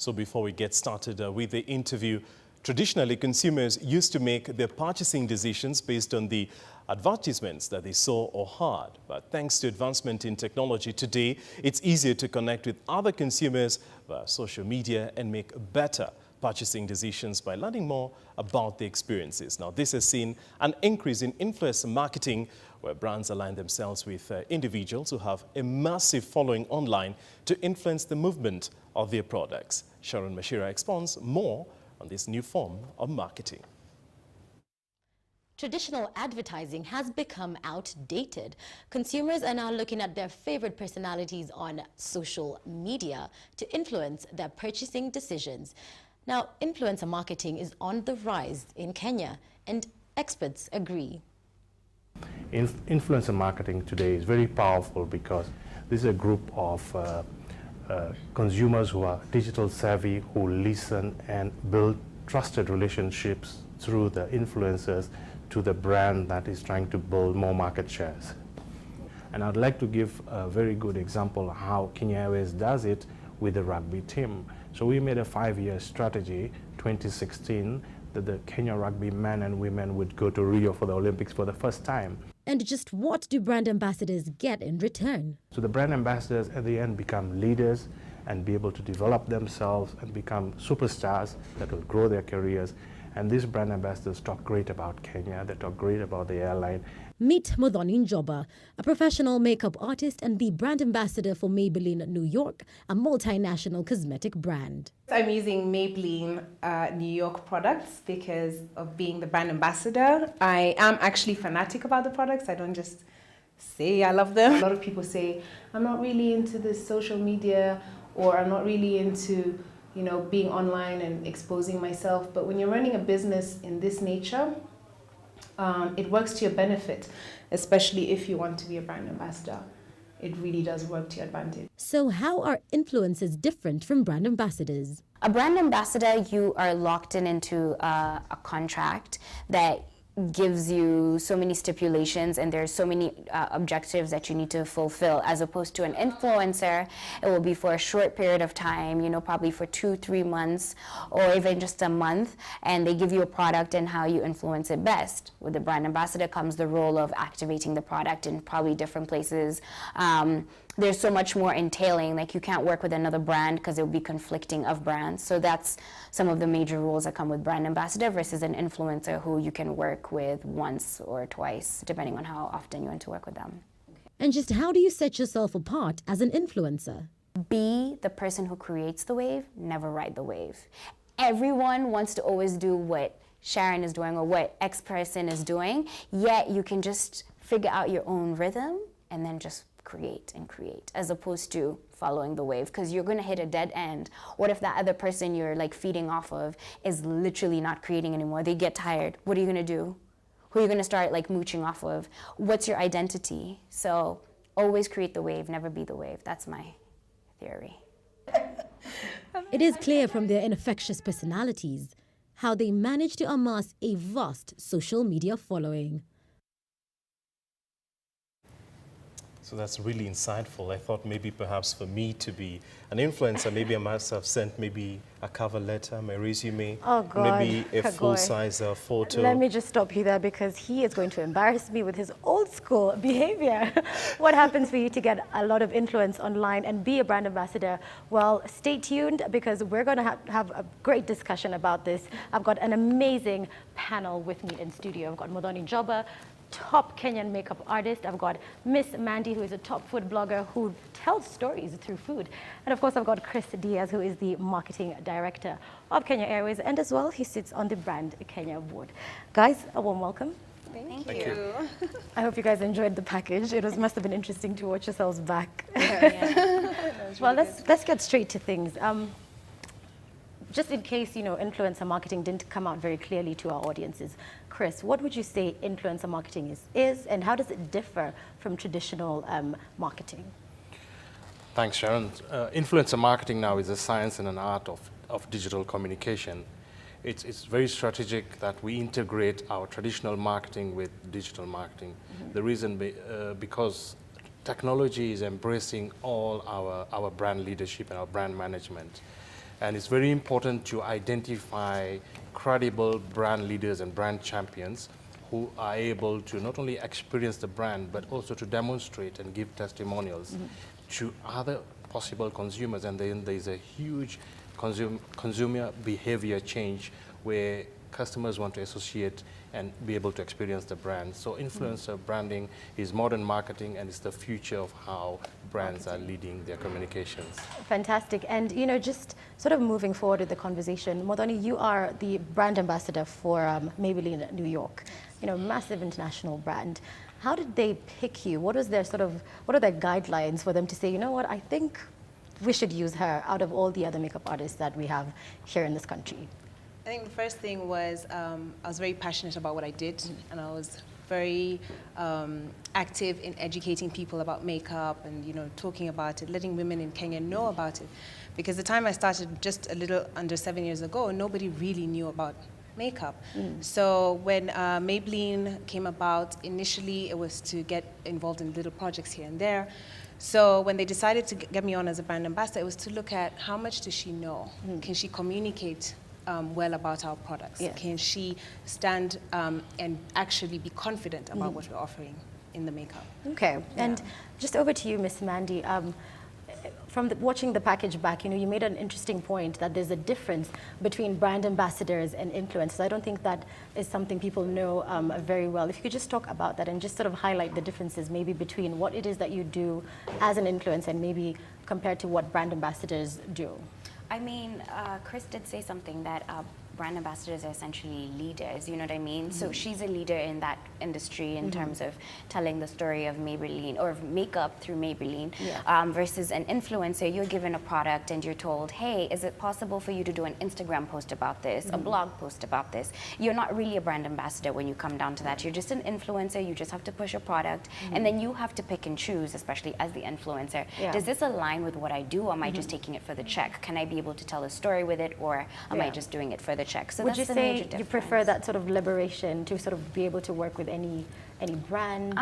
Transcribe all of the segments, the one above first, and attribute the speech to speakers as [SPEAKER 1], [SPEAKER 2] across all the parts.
[SPEAKER 1] So before we get started with the interview, traditionally consumers used to make their purchasing decisions based on the advertisements that they saw or heard. But thanks to advancement in technology today, it's easier to connect with other consumers via social media and make better purchasing decisions by learning more about the experiences. Now, this has seen an increase in influencer marketing, where brands align themselves with individuals who have a massive following online to influence the movement of their products. Sharon Machira expounds more on this new form of marketing.
[SPEAKER 2] Traditional advertising has become outdated. Consumers are now looking at their favorite personalities on social media to influence their purchasing decisions. Now, influencer marketing is on the rise in Kenya, and experts agree.
[SPEAKER 3] Influencer marketing today is very powerful because this is a group of consumers who are digital savvy, who listen and build trusted relationships through the influencers to the brand that is trying to build more market shares. And I'd like to give a very good example of how Kenya Airways does it with the rugby team. So we made a 5-year strategy, 2016, that the Kenya rugby men and women would go to Rio for the Olympics for the first time.
[SPEAKER 2] And just what do brand ambassadors get in return?
[SPEAKER 3] So the brand ambassadors at the end become leaders and be able to develop themselves and become superstars that will grow their careers. And these brand ambassadors talk great about Kenya, they talk great about the airline.
[SPEAKER 2] Meet Muthoni Njoba, a professional makeup artist and the brand ambassador for Maybelline New York, a multinational cosmetic brand.
[SPEAKER 4] I'm using Maybelline New York products because of being the brand ambassador. I am actually fanatic about the products. I don't just say I love them. A lot of people say, I'm not really into this social media, or I'm not really into, you know, being online and exposing myself. But when you're running a business in this nature, it works to your benefit, especially if you want to be a brand ambassador. It really does work to your advantage.
[SPEAKER 2] So how are influencers different from brand ambassadors?
[SPEAKER 5] A brand ambassador, you are locked into a contract that gives you so many stipulations, and there's so many objectives that you need to fulfill, as opposed to an influencer. It will be for a short period of time, you know, probably for 2-3 months or even just a month, and they give you a product and how you influence it best. With the brand ambassador comes the role of activating the product in probably different places. There's so much more entailing, like you can't work with another brand because it would be conflicting of brands. So that's some of the major rules that come with brand ambassador versus an influencer who you can work with once or twice, depending on how often you want to work with them.
[SPEAKER 2] And just how do you set yourself apart as an influencer?
[SPEAKER 5] Be the person who creates the wave, never ride the wave. Everyone wants to always do what Sharon is doing or what X person is doing, yet you can just figure out your own rhythm and then just create and create, as opposed to following the wave, because you're going to hit a dead end. What if that other person you're like feeding off of is literally not creating anymore? They get tired. What are you going to do? Who are you going to start like mooching off of? What's your identity? So always create the wave, never be the wave. That's my theory.
[SPEAKER 2] It is clear from their infectious personalities how they manage to amass a vast social media following.
[SPEAKER 1] So that's really insightful. I thought maybe perhaps for me to be an influencer, maybe I must have sent maybe a cover letter, my resume,
[SPEAKER 6] oh God,
[SPEAKER 1] maybe a full-size photo.
[SPEAKER 6] Let me just stop you there, because he is going to embarrass me with his old school behavior. What happens for you to get a lot of influence online and be a brand ambassador? Well, stay tuned, because we're going to have a great discussion about this. I've got an amazing panel with me in studio. I've got Muthoni Njoba, top Kenyan makeup artist. I've got Miss Mandi, who is a top food blogger who tells stories through food. And of course, I've got Diaz, who is the marketing director of Kenya Airways, and as well, he sits on the Brand Kenya board. Guys, a warm welcome.
[SPEAKER 5] Thank you.
[SPEAKER 6] I hope you guys enjoyed the package. It must have been interesting to watch yourselves back. Well, let's get straight to things. Just in case, you know, influencer marketing didn't come out very clearly to our audiences, Chris, what would you say influencer marketing is and how does it differ from traditional marketing?
[SPEAKER 3] Thanks, Sharon. Influencer marketing now is a science and an art of digital communication. It's very strategic that we integrate our traditional marketing with digital marketing. Mm-hmm. The reason because technology is embracing all our brand leadership and our brand management. And it's very important to identify credible brand leaders and brand champions who are able to not only experience the brand, but also to demonstrate and give testimonials to other possible consumers. And then there's a huge consumer behavior change where customers want to associate and be able to experience the brand. So influencer branding is modern marketing, and it's the future of how brands are leading their communications.
[SPEAKER 6] Fantastic. And, you know, just sort of moving forward with the conversation, Muthoni, you are the brand ambassador for Maybelline New York, you know, massive international brand. How did they pick you? What are their guidelines for them to say, you know what, I think we should use her out of all the other makeup artists that we have here in this country?
[SPEAKER 4] I think the first thing was I was very passionate about what I did, and I was very active in educating people about makeup and, you know, talking about it, letting women in Kenya know about it. Because the time I started just a little under 7 years ago, nobody really knew about makeup. So when Maybelline came about, initially it was to get involved in little projects here and there. So when they decided to get me on as a brand ambassador, it was to look at how much does she know? Can she communicate well about our products?
[SPEAKER 6] Yes.
[SPEAKER 4] Can she stand and actually be confident about what we're offering in the makeup?
[SPEAKER 6] Okay, and just over to you, Miss Mandi. From watching the package back, you know, you made an interesting point that there's a difference between brand ambassadors and influencers. I don't think that is something people know very well. If you could just talk about that and just sort of highlight the differences maybe between what it is that you do as an influencer and maybe compared to what brand ambassadors do.
[SPEAKER 5] I mean, Chris did say something that brand ambassadors are essentially leaders, you know what I mean? So she's a leader in that industry in terms of telling the story of Maybelline or of makeup through Maybelline versus an influencer. You're given a product and you're told, hey, is it possible for you to do an Instagram post about this, a blog post about this? You're not really a brand ambassador when you come down to that. You're just an influencer. You just have to push a product and then you have to pick and choose, especially as the influencer. Does this align with what I do, or am I just taking it for the check? Can I be able to tell a story with it, or am I just doing it for the check? So
[SPEAKER 6] would you
[SPEAKER 5] that's the
[SPEAKER 6] say
[SPEAKER 5] major
[SPEAKER 6] you
[SPEAKER 5] difference.
[SPEAKER 6] prefer that sort of liberation to sort of be able to work with any brand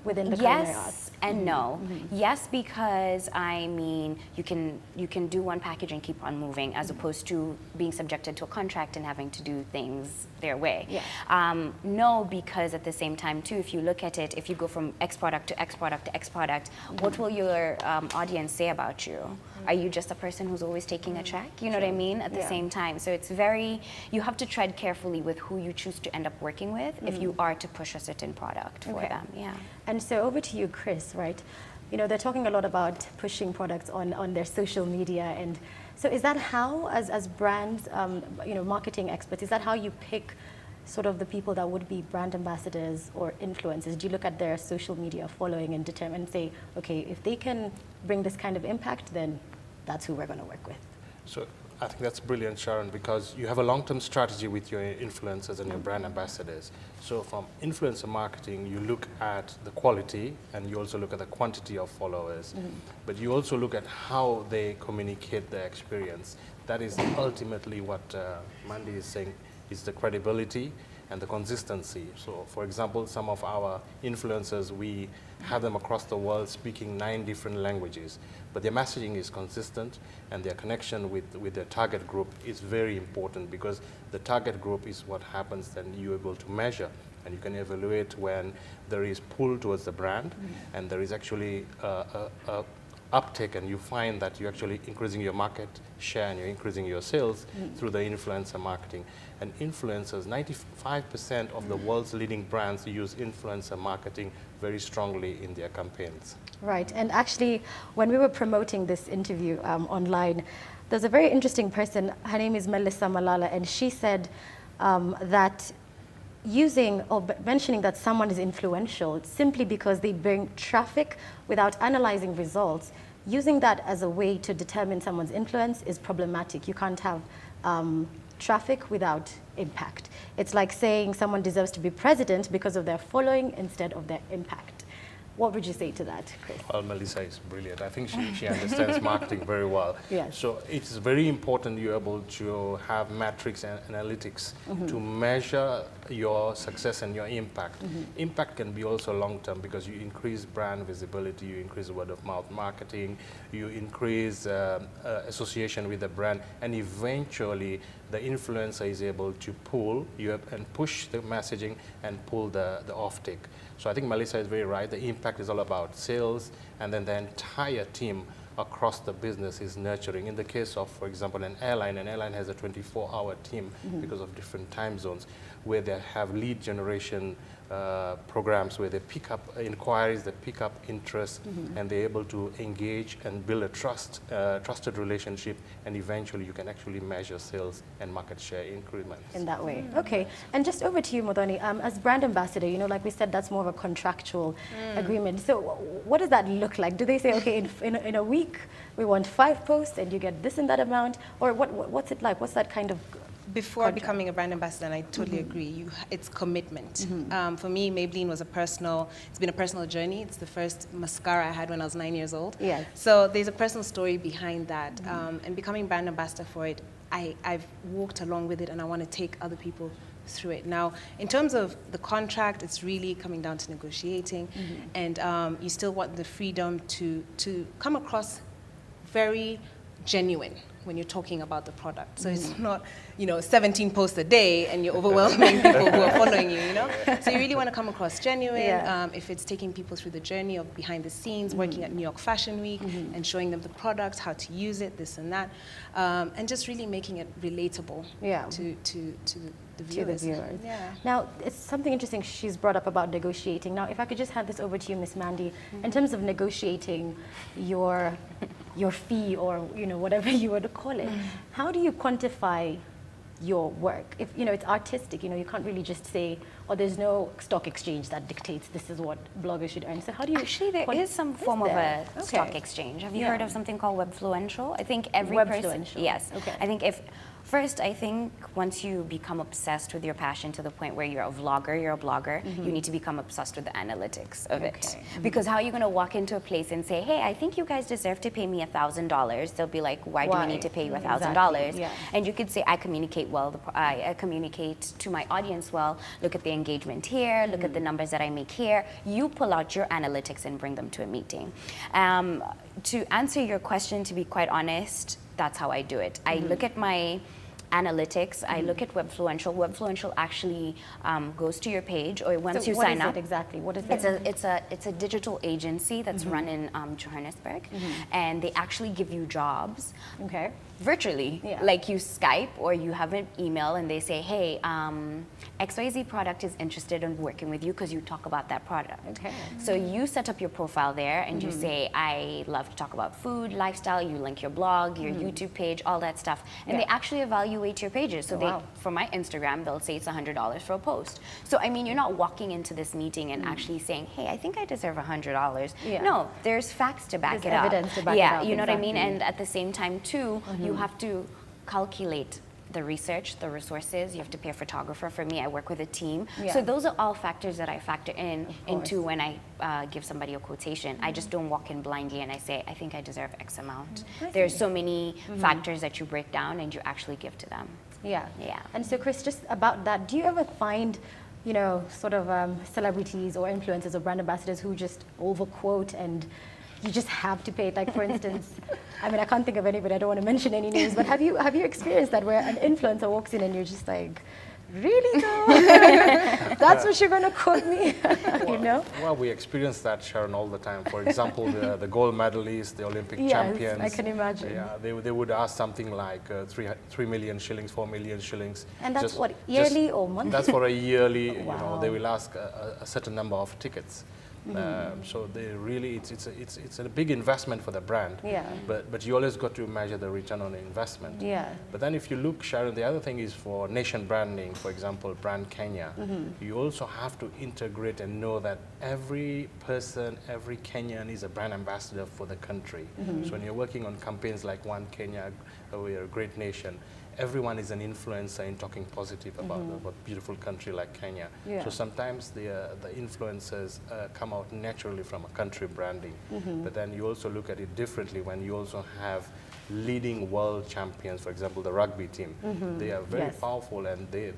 [SPEAKER 6] within the culinary arts?
[SPEAKER 5] And no. Yes, because I mean you can do one package and keep on moving, as opposed to being subjected to a contract and having to do things their way. No, because at the same time too, if you look at it, if you go from X product to X product to X product, what will your audience say about you? Are you just a person who's always taking a check? You know what I mean? At the same time. So it's very, you have to tread carefully with who you choose to end up working with if you are to push a certain product for them.
[SPEAKER 6] And so over to you, Chris, right? You know, they're talking a lot about pushing products on their social media. And so is that how, as brands, you know, marketing experts, is that how you pick sort of the people that would be brand ambassadors or influencers? Do you look at their social media following and determine and say, okay, if they can bring this kind of impact, then that's who we're going to work with?
[SPEAKER 3] So I think that's brilliant, Sharon, because you have a long-term strategy with your influencers and your brand ambassadors. So from influencer marketing, you look at the quality and you also look at the quantity of followers. But you also look at how they communicate their experience. That is ultimately what Mandi is saying, is the credibility and the consistency. So for example, some of our influencers, we have them across the world speaking 9 different languages, but their messaging is consistent and their connection with their target group is very important, because the target group is what happens then you're able to measure and you can evaluate when there is pull towards the brand and there is actually a uptake, and you find that you're actually increasing your market share and you're increasing your sales through the influencer marketing. And influencers, 95% of the world's leading brands use influencer marketing very strongly in their campaigns.
[SPEAKER 6] Right, and actually, when we were promoting this interview online, there's a very interesting person. Her name is Melissa Malala, and she said that using or mentioning that someone is influential simply because they bring traffic without analyzing results, using that as a way to determine someone's influence is problematic. You can't have traffic without impact. It's like saying someone deserves to be president because of their following instead of their impact. What would you say to that, Chris?
[SPEAKER 3] Well, Melissa is brilliant. I think she understands marketing very well.
[SPEAKER 6] Yes.
[SPEAKER 3] So it's very important you're able to have metrics and analytics to measure your success and your impact. Impact can be also long-term because you increase brand visibility, you increase word-of-mouth marketing, you increase association with the brand, and eventually the influencer is able to pull you up and push the messaging and pull the offtake. So I think Melissa is very right. The impact is all about sales, and then the entire team across the business is nurturing. In the case of, for example, an airline has a 24-hour team because of different time zones, where they have lead generation programs where they pick up inquiries, they pick up interest, and they're able to engage and build a trusted relationship, and eventually you can actually measure sales and market share increments.
[SPEAKER 6] In that way. Okay. And just over to you, Muthoni. As brand ambassador, you know, like we said, that's more of a contractual agreement. So what does that look like? Do they say, okay, in a week, we want 5 posts and you get this and that amount? Or what's it like? What's that kind of
[SPEAKER 4] Before becoming a brand ambassador, and I totally agree, it's commitment. For me, Maybelline was it's been a personal journey. It's the first mascara I had when I was 9 years old.
[SPEAKER 6] Yes.
[SPEAKER 4] So there's a personal story behind that. And becoming brand ambassador for it, I've walked along with it, and I want to take other people through it. Now, in terms of the contract, it's really coming down to negotiating, and you still want the freedom to come across very genuine when you're talking about the product. So it's not, 17 posts a day and you're overwhelming people who are following you, So you really want to come across genuine.
[SPEAKER 6] Yeah.
[SPEAKER 4] If it's taking people through the journey of behind the scenes, working at New York Fashion Week and showing them the products, how to use it, this and that, and just really making it relatable to the viewers. Yeah.
[SPEAKER 6] Now, it's something interesting she's brought up about negotiating. Now, if I could just hand this over to you, Miss Mandi, in terms of negotiating your fee, or whatever you were to call it, how do you quantify your work? If it's artistic, you can't really just say, or there's no stock exchange that dictates this is what bloggers should earn. So how do you
[SPEAKER 5] Actually, there is some form of a stock exchange. Have you heard of something called Webfluential? I think every person. Yes.
[SPEAKER 6] Okay.
[SPEAKER 5] I think First, I think once you become obsessed with your passion to the point where you're a vlogger, you're a blogger, you need to become obsessed with the analytics of it. Because how are you going to walk into a place and say, hey, I think you guys deserve to pay me $1,000? They'll be like, why do we need to pay you $1,000?
[SPEAKER 6] Yeah.
[SPEAKER 5] And you could say, I communicate well, I communicate to my audience well, look at the engagement here, look at the numbers that I make here. You pull out your analytics and bring them to a meeting. To answer your question, to be quite honest, that's how I do it. I look at my analytics, I look at Webfluential. Webfluential actually goes to your page, or once you sign up.
[SPEAKER 6] What is it exactly? What is it?
[SPEAKER 5] It's a digital agency that's run in Johannesburg, and they actually give you jobs.
[SPEAKER 6] Okay.
[SPEAKER 5] Virtually, like you Skype or you have an email and they say, hey, XYZ product is interested in working with you because you talk about that product.
[SPEAKER 6] Okay.
[SPEAKER 5] So you set up your profile there and you say, I love to talk about food, lifestyle, you link your blog, your YouTube page, all that stuff. And they actually evaluate your pages. So for my Instagram, they'll say it's $100 for a post. So I mean, you're not walking into this meeting and actually saying, hey, I think I deserve $100. No, there's facts to back it up.
[SPEAKER 6] Evidence to back it up.
[SPEAKER 5] You know what I mean? And at the same time too, you have to calculate the research, the resources. You have to pay a photographer. For me, I work with a team. So those are all factors that I factor into when I give somebody a quotation. I just don't walk in blindly and I say, I think I deserve X amount. There's so many factors that you break down and you actually give to them.
[SPEAKER 6] Yeah.
[SPEAKER 5] Yeah.
[SPEAKER 6] And so, Chris, just about that, do you ever find, sort of celebrities or influencers or brand ambassadors who just overquote and you just have to pay it? Like, for instance, I mean, I can't think of anybody, I don't want to mention any names, but have you experienced that where an influencer walks in and you're just like, really though? That's what you're going to quote me?
[SPEAKER 3] Well, we experience that, Sharon, all the time. For example, the gold medalists, the Olympic champions.
[SPEAKER 6] I can imagine.
[SPEAKER 3] Yeah, they would ask something like 3 million shillings, 4 million shillings.
[SPEAKER 6] And that's what, yearly or monthly?
[SPEAKER 3] That's for a yearly,
[SPEAKER 6] Wow.
[SPEAKER 3] they will ask a certain number of tickets. So they really, it's a big investment for the brand.
[SPEAKER 6] Yeah.
[SPEAKER 3] But you always got to measure the return on the investment.
[SPEAKER 6] Yeah.
[SPEAKER 3] But then if you look, Sharon, the other thing is for nation branding, for example, Brand Kenya, you also have to integrate and know that every person, every Kenyan is a brand ambassador for the country. So when you're working on campaigns like One Kenya, we are a great nation, everyone is an influencer in talking positive about a beautiful country like Kenya.
[SPEAKER 6] Yeah.
[SPEAKER 3] So sometimes the influencers come out naturally from a country branding. But then you also look at it differently when you also have leading world champions, for example, the rugby team. They are very powerful, and they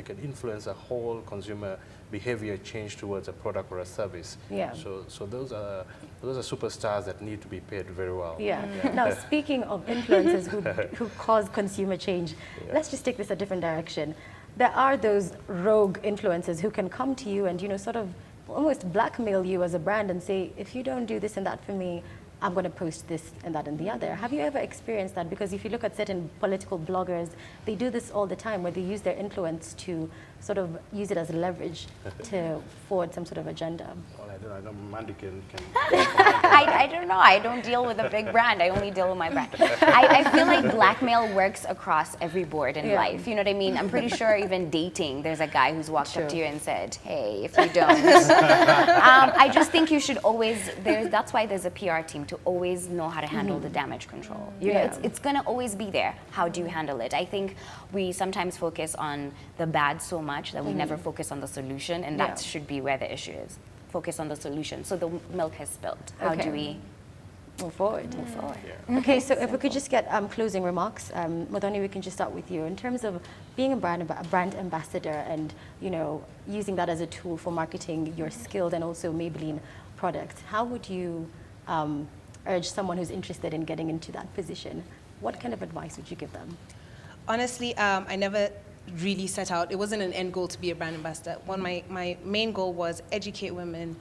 [SPEAKER 3] can influence a whole consumer behavior change towards a product or a service.
[SPEAKER 6] Yeah.
[SPEAKER 3] So those are superstars that need to be paid very well.
[SPEAKER 6] Yeah. Now, speaking of influencers who cause consumer change, let's just take this a different direction. There are those rogue influencers who can come to you and, you know, sort of almost blackmail you as a brand and say, if you don't do this and that for me, I'm going to post this and that and the other. Have you ever experienced that? Because if you look at certain political bloggers, they do this all the time, where they use their influence to sort of use it as leverage to forward some sort of agenda.
[SPEAKER 3] Well, I don't Mandi can
[SPEAKER 5] I don't know. I don't deal with a big brand. I only deal with my brand. I feel like blackmail works across every board in life. You know what I mean? I'm pretty sure even dating, there's a guy who's walked up to you and said, hey, if you don't. I just think you should always, that's why there's a PR team, to always know how to handle the damage control. You know, it's going to always be there. How do you handle it? I think we sometimes focus on the bad so much that we never focus on the solution, and that should be where the issue is. Focus on the solution. So the milk has spilled. How do we
[SPEAKER 6] move forward?
[SPEAKER 5] Move forward.
[SPEAKER 6] Okay, so if we could just get closing remarks, Muthoni, we can just start with you in terms of being a brand ambassador and, you know, using that as a tool for marketing your skilled and also Maybelline products. How would you urge someone who's interested in getting into that position? What kind of advice would you give them?
[SPEAKER 4] Honestly, I never really set out. It wasn't an end goal to be a brand ambassador. My main goal was educate women,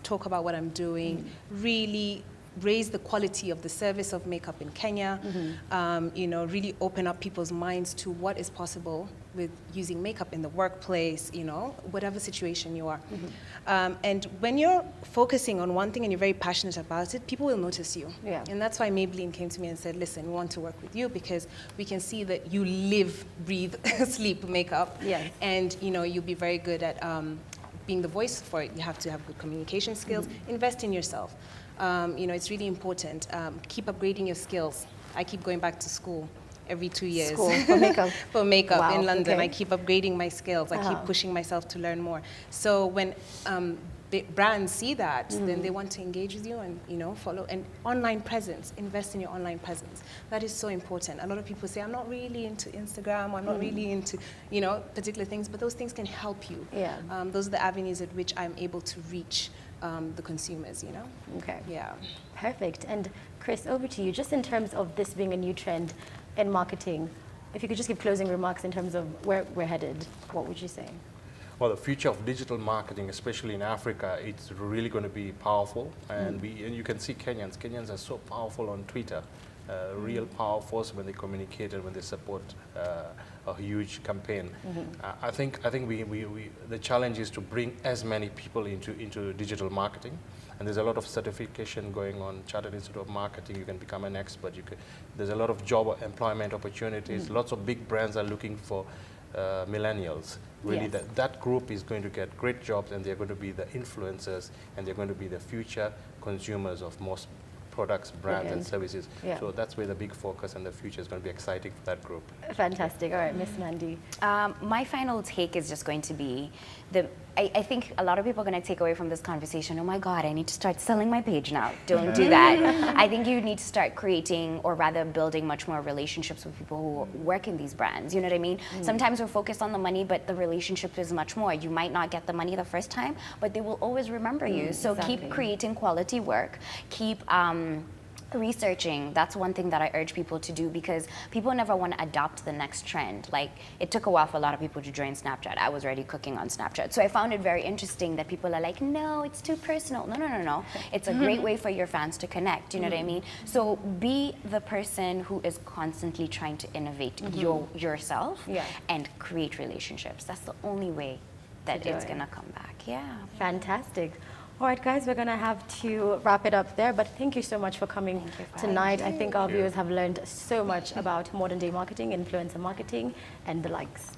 [SPEAKER 4] talk about what I'm doing, really raise the quality of the service of makeup in Kenya, you know, really open up people's minds to what is possible with using makeup in the workplace, you know, whatever situation you are. And when you're focusing on one thing and you're very passionate about it, people will notice you.
[SPEAKER 6] Yeah.
[SPEAKER 4] And that's why Maybelline came to me and said, listen, we want to work with you because we can see that you live, breathe, sleep makeup.
[SPEAKER 6] Yes.
[SPEAKER 4] And, you know, you'll be very good at being the voice for it. You have to have good communication skills. Invest in yourself. You know, it's really important. Keep upgrading your skills. I keep going back to school every 2 years.
[SPEAKER 6] School for makeup?
[SPEAKER 4] For makeup
[SPEAKER 6] Wow,
[SPEAKER 4] in London.
[SPEAKER 6] okay.
[SPEAKER 4] I keep upgrading my skills. I keep pushing myself to learn more. So when brands see that, then they want to engage with you and, you know, follow. And online presence, invest in your online presence. That is so important. A lot of people say, I'm not really into Instagram, I'm not really into, you know, particular things, but those things can help you.
[SPEAKER 6] Yeah.
[SPEAKER 4] Those are the avenues at which I'm able to reach the consumers, you know?
[SPEAKER 6] Okay.
[SPEAKER 4] Yeah.
[SPEAKER 6] Perfect. And Chris, over to you. Just in terms of this being a new trend in marketing, if you could just give closing remarks in terms of where we're headed, what would you say?
[SPEAKER 3] Well, the future of digital marketing, especially in Africa, it's really going to be powerful. And you can see Kenyans are so powerful on Twitter, real power force when they communicate and when they support a huge campaign. I think the challenge is to bring as many people into digital marketing. And there's a lot of certification going on. Chartered Institute of Marketing, you can become an expert. There's a lot of job employment opportunities. Lots of big brands are looking for millennials. Really, that group is going to get great jobs, and they're going to be the influencers, and they're going to be the future consumers of most products, brands, and services.
[SPEAKER 6] Yeah.
[SPEAKER 3] So that's where the big focus and the future is going to be exciting for that group.
[SPEAKER 6] Fantastic. All right, Miss Mandi.
[SPEAKER 5] My final take is just going to be I think a lot of people are going to take away from this conversation, oh my God, I need to start selling my page now. Don't do that. I think you need to start creating, or rather building much more relationships with people who work in these brands. You know what I mean? Sometimes we're focused on the money, but the relationship is much more. You might not get the money the first time, but they will always remember you. So keep creating quality work. Keep researching. That's one thing that I urge people to do, because people never want to adopt the next trend. Like, it took a while for a lot of people to join Snapchat. I was already cooking on Snapchat. So I found it very interesting that people are like, no, it's too personal. No. It's a great way for your fans to connect. You know what I mean? So be the person who is constantly trying to innovate yourself and create relationships. That's the only way that it's going to come back. Yeah.
[SPEAKER 6] Fantastic. All right, guys, we're going to have to wrap it up there, but thank you so much for coming tonight. I think our viewers have learned so much about modern day marketing, influencer marketing, and the likes.